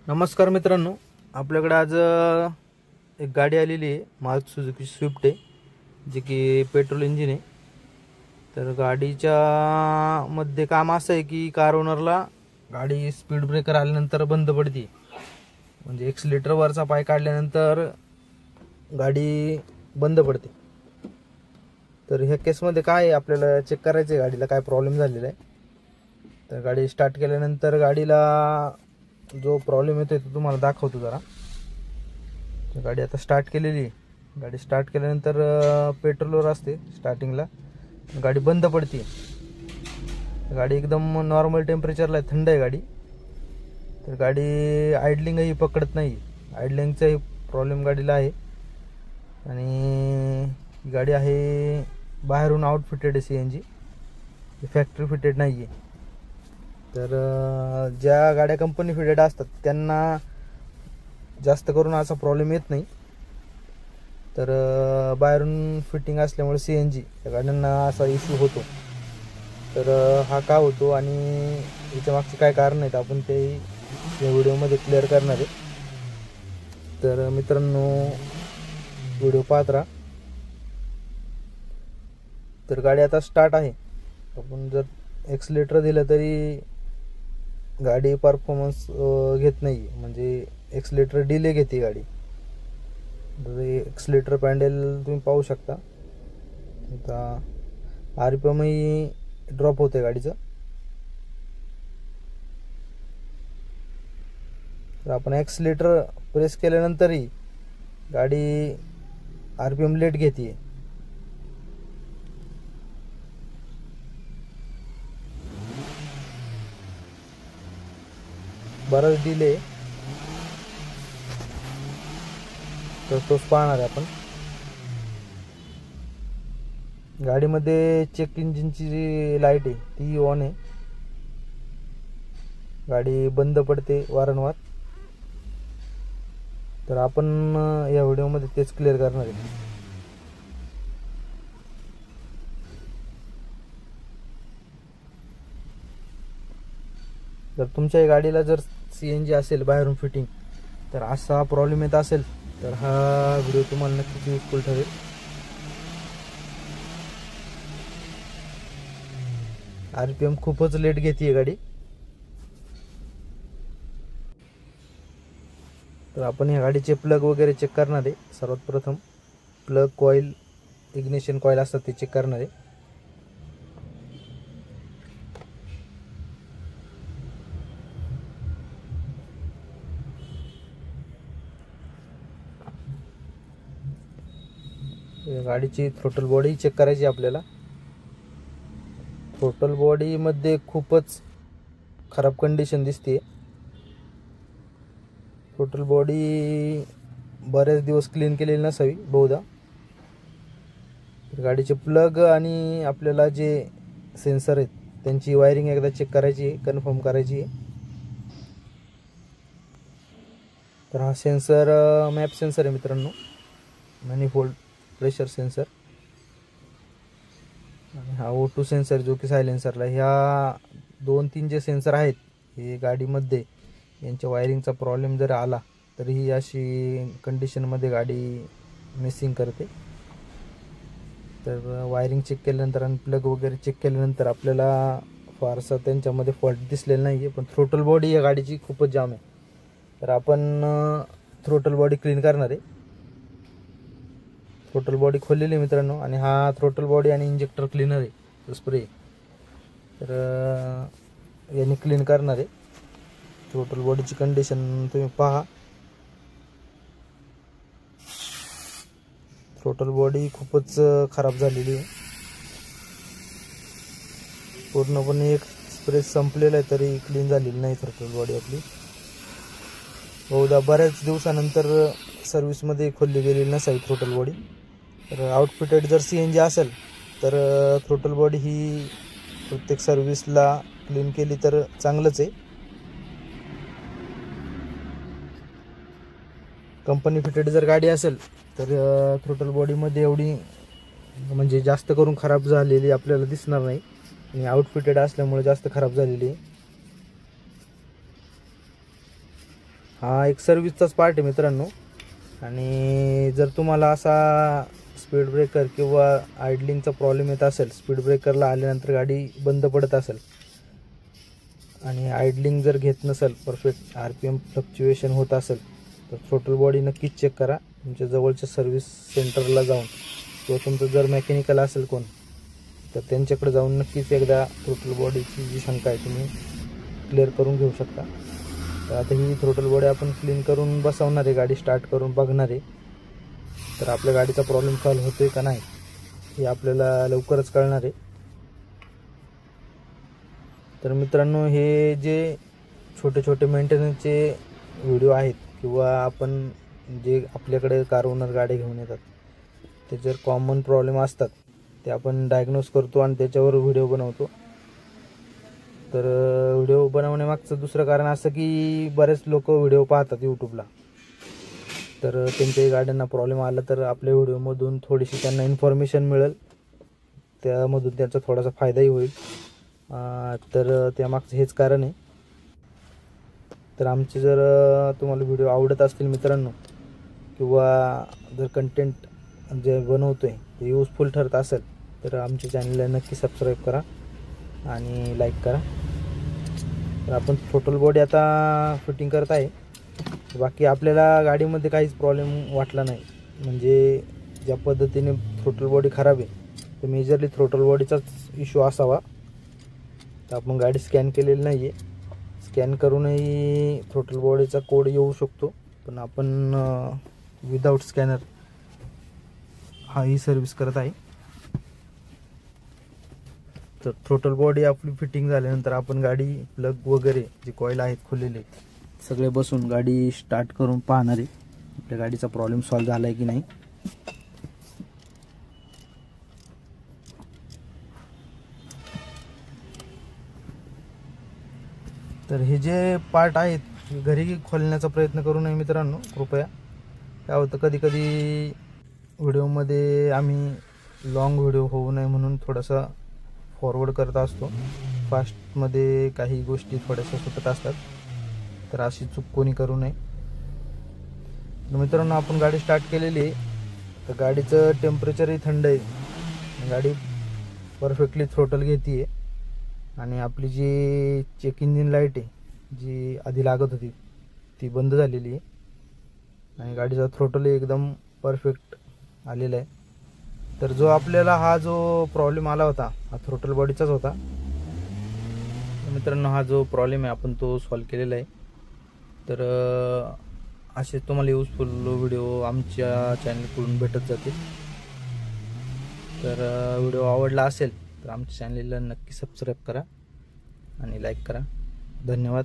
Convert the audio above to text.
नमस्कार मित्रांनो, आपल्याकडे आज एक गाडी आलेली आहे, मारुती सुझुकी स्विफ्ट आहे, जी की पेट्रोल इंजिन आहे। तर गाडीच्या मध्ये काम असं आहे की कार ओनरला गाडी स्पीड ब्रेकर आल्यानंतर बंद पडते, म्हणजे एक्सिलेटर वरचा पाय काढल्यानंतर गाडी बंद पडते। तर ह्या केसमध्ये काय आपल्याला चेक करायचं आहे, गाडीला काय प्रॉब्लेम झालेला आहे। तर गाडी स्टार्ट केल्यानंतर गाडीला जो प्रॉब्लेम येतोय तो तुम्हाला दाखवतो जरा। गाडी आता स्टार्ट केलेली आहे। गाडी स्टार्ट केल्यानंतर पेट्रोलवर असते स्टार्टिंगला, गाडी बंद पडते। गाडी एकदम नॉर्मल टेम्परेचरला आहे, थंड आहे गाडी। तर गाडी आयडलिंगही पकडत नाही, आयडलिंगचाही प्रॉब्लेम गाडीला आहे। आणि गाडी आहे बाहेरून आउटफिटेड आहे, CNG फॅक्टरी फिटेड नाही आहे। तर ज्या गाड्या कंपनी फिटेड असतात त्यांना जास्त करून असा प्रॉब्लेम येत नाही। तर बाहेरून फिटिंग असल्यामुळे CNG त्या गाड्यांना असा इश्यू होतो। तर हा का होतो आणि याच्या मागचे काय कारण आहेत आपण ते या व्हिडिओमध्ये क्लिअर करणार आहे। तर मित्रांनो, व्हिडिओ पाहत राहा। तर गाडी आता स्टार्ट आहे। आपण जर एक्सिलेटर दिलं तरी गाडी परफॉर्मन्स घेत नाही, म्हणजे एक्सिलेटर डिले घेते गाडी। एक्सिलेटर पॅन्डल तुम्ही पाहू शकता, आता RPM ही ड्रॉप होते गाडीचं। तर आपण एक्सिलेटर प्रेस केल्यानंतरही गाडी RPM लेट घेते। बराच डिले, तर तोच पाहणार आहे आपण। गाडीमध्ये चेक इंजिनची जी लाईट आहे ती ऑन आहे, गाडी बंद पडते वारंवार। तर आपण या व्हिडिओमध्ये तेच क्लिअर करणार आहे। जर तुमच्या गाडीला जर CNG असेल बाहेरून फिटिंग, तर असा प्रॉब्लेम येत असेल तर हा व्हिडिओ तुम्हाला नक्कीच युजफुल ठरेल। RPM खूपच लेट घेते गाडी। तर आपण या गाडीचे प्लग वगैरे चेक करणार आहे। सर्वात प्रथम प्लग कॉईल, इग्निशन कॉईल असतात ते चेक करणार आहे। गाडीची थ्रोटल बॉडी चेक करायची आपल्याला। थ्रोटल बॉडी मध्ये खूपच खराब कंडिशन दिसते। थ्रोटल बॉडी बरेच दिवस क्लीन केलेली नसावी बहुधा। गाडीचे प्लग आणि आपल्याला जे सेन्सर आहेत त्यांची वायरिंग एकदा चेक करायची आहे, कन्फर्म करायची आहे। तर हा सेन्सर मॅप सेन्सर आहे मित्रांनो, मॅनिफोल्ड प्रेशर सेन्सर। आणि हा O2 सेन्सर जो की सायलेन्सरला, ह्या 2-3 जे सेन्सर आहेत हे गाडीमध्ये यांच्या वायरिंगचा प्रॉब्लेम जर आला तर ही अशी कंडिशनमध्ये गाडी मिसिंग करते। तर वायरिंग चेक केल्यानंतर आणि प्लग वगैरे चेक केल्यानंतर आपल्याला फारसा त्यांच्यामध्ये फॉल्ट दिसलेला नाही आहे, पण थ्रोटल बॉडी या गाडीची खूपच जाम आहे। तर आपण थ्रोटल बॉडी क्लीन करणार आहे। थ्रोटल बॉडी खोललेली मित्रांनो, आणि हा थ्रोटल बॉडी आणि इंजेक्टर क्लीनर आहे स्प्रे। तर याने क्लीन करणार आहे। थ्रोटल बॉडीची कंडिशन तुम्ही पहा। थ्रोटल बॉडी खूपच खराब झालेली आहे, पूर्णपणे एक स्प्रे संपलेला आहे तरी क्लीन झालेली नाही थ्रोटल बॉडी आपली। बहुधा बऱ्याच दिवसानंतर सर्व्हिसमध्ये खोलली गेलेली नसावी थ्रोटल बॉडी। तर आउटफिटेड जर CNG असेल तर थ्रोटल बॉडी ही प्रत्येक सर्व्हिसला क्लीन केली तर चांगलंच आहे। कंपनी फिटेड जर गाडी असेल तर थ्रोटल बॉडीमध्ये एवढी म्हणजे जास्त करून खराब झालेली आपल्याला दिसणार नाही, आणि आउटफिटेड असल्यामुळे जास्त खराब झालेली आहे। हा एक सर्व्हिसचाच पार्ट आहे मित्रांनो. आणि जर तुम्हाला असा स्पीड ब्रेकर किंवा आयडलिंगचा प्रॉब्लेम येत असेल, स्पीड ब्रेकरला आल्यानंतर गाडी बंद पडत असेल आणि आयडलिंग जर घेत नसेल, परफेक्ट RPM फ्लक्च्युएशन होत असेल, तर थ्रोटल बॉडी नक्कीच चेक करा तुमच्या जवळच्या सर्व्हिस सेंटरला जाऊन, किंवा तुमचं जर मेकॅनिकल असेल कोण तर त्यांच्याकडे जाऊन नक्कीच एकदा थ्रोटल बॉडीची जी शंका आहे तुम्ही क्लिअर करून घेऊ शकता. तर आता ही थ्रोटल बॉडी आपण क्लीन करून बसवणार आहे, गाडी स्टार्ट करून बघणार आहे. तर आपल्या गाडीचा प्रॉब्लेम सॉल्व्ह होतोय का नाही हे आपल्याला लवकरच कळणार आहे. तर मित्रांनो, हे जे छोटे छोटे मेंटेनन्सचे व्हिडिओ आहेत किंवा आपण जे आपल्याकडे कार ओनर गाडी घेऊन येतात त्याच्यावर कॉमन प्रॉब्लेम असतात ते आपण डायग्नोज करतो आणि त्याच्यावर व्हिडिओ बनवतो. तर व्हिडिओ बनवण्यामागचं दुसरं कारण असं की बरेच लोक व्हिडिओ पाहतात यूट्यूबला, तर त्यांच्याही गाड्यांना प्रॉब्लेम आला तर आपल्या व्हिडिओमधून थोडीशी त्यांना इन्फॉर्मेशन मिळेल, त्यामधून त्यांचा थोडासा फायदाही होईल. तर त्यामागचं हेच कारण आहे. तर आमचे जर तुम्हाला व्हिडिओ आवडत असतील मित्रांनो, किंवा जर कंटेंट जे बनवतो आहे ते यूजफुल ठरत असेल, तर आमच्या चॅनलला नक्की सबस्क्राईब करा आणि लाईक करा. तर आपण थ्रोटल बॉडी आता फिटिंग करत आहे. बाकी आपल्याला गाडीमध्ये काहीच प्रॉब्लेम वाटला नाही, म्हणजे ज्या पद्धतीने थ्रोटल बॉडी खराब आहे तर मेजरली थ्रोटल बॉडीचाच इश्यू असावा. तर आपण गाडी स्कॅन केलेली नाही आहे, स्कॅन करूनही थ्रोटल बॉडीचा कोड येऊ शकतो, पण आपण विदाऊट स्कॅनर ही सर्व्हिस करत आहे. तर थ्रोटल बॉडी आपली फिटिंग झाल्यानंतर आपण गाडी प्लग वगैरे जे कॉईल आहेत खुलेले सगळे बसून गाडी स्टार्ट करून पाहणार आहे आपल्या गाडीचा प्रॉब्लेम सॉल्व्ह झाला आहे की नाही. तर हे जे पार्ट आहेत घरी खोलण्याचा प्रयत्न करू नये मित्रांनो, कृपया. काय होतं कधी कधी व्हिडिओमध्ये आम्ही लॉंग व्हिडिओ होऊ नये म्हणून थोडासा फॉरवर्ड करत असतो, फास्टमध्ये काही गोष्टी थोड्याशा सुटत असतात, तर अशी चूक कोणी करू नये. तर मित्रांनो, आपण गाडी स्टार्ट केलेली आहे. तर गाडीचं टेम्परेचरही थंड आहे, गाडी परफेक्टली थ्रोटल घेते आहे. आणि आपली जी चेक इंजिन लाईट आहे जी आधी लागत होती ती बंद झालेली आहे आणि गाडीचा थ्रोटल एकदम परफेक्ट आलेला आहे. तर जो आपल्याला हा जो प्रॉब्लेम आला होता हा थ्रोटल बॉडीचाच होता मित्रांनो. हा जो प्रॉब्लेम आहे आपण तो सॉल्व्ह केलेला आहे. तर असे तुम्हाला यूजफुल व्हिडिओ आमच्या चॅनलकडून भेटत जातील. तर व्हिडिओ आवडला असेल तर आमच्या चॅनलला नक्की सबस्क्राईब करा आणि लाईक करा. धन्यवाद.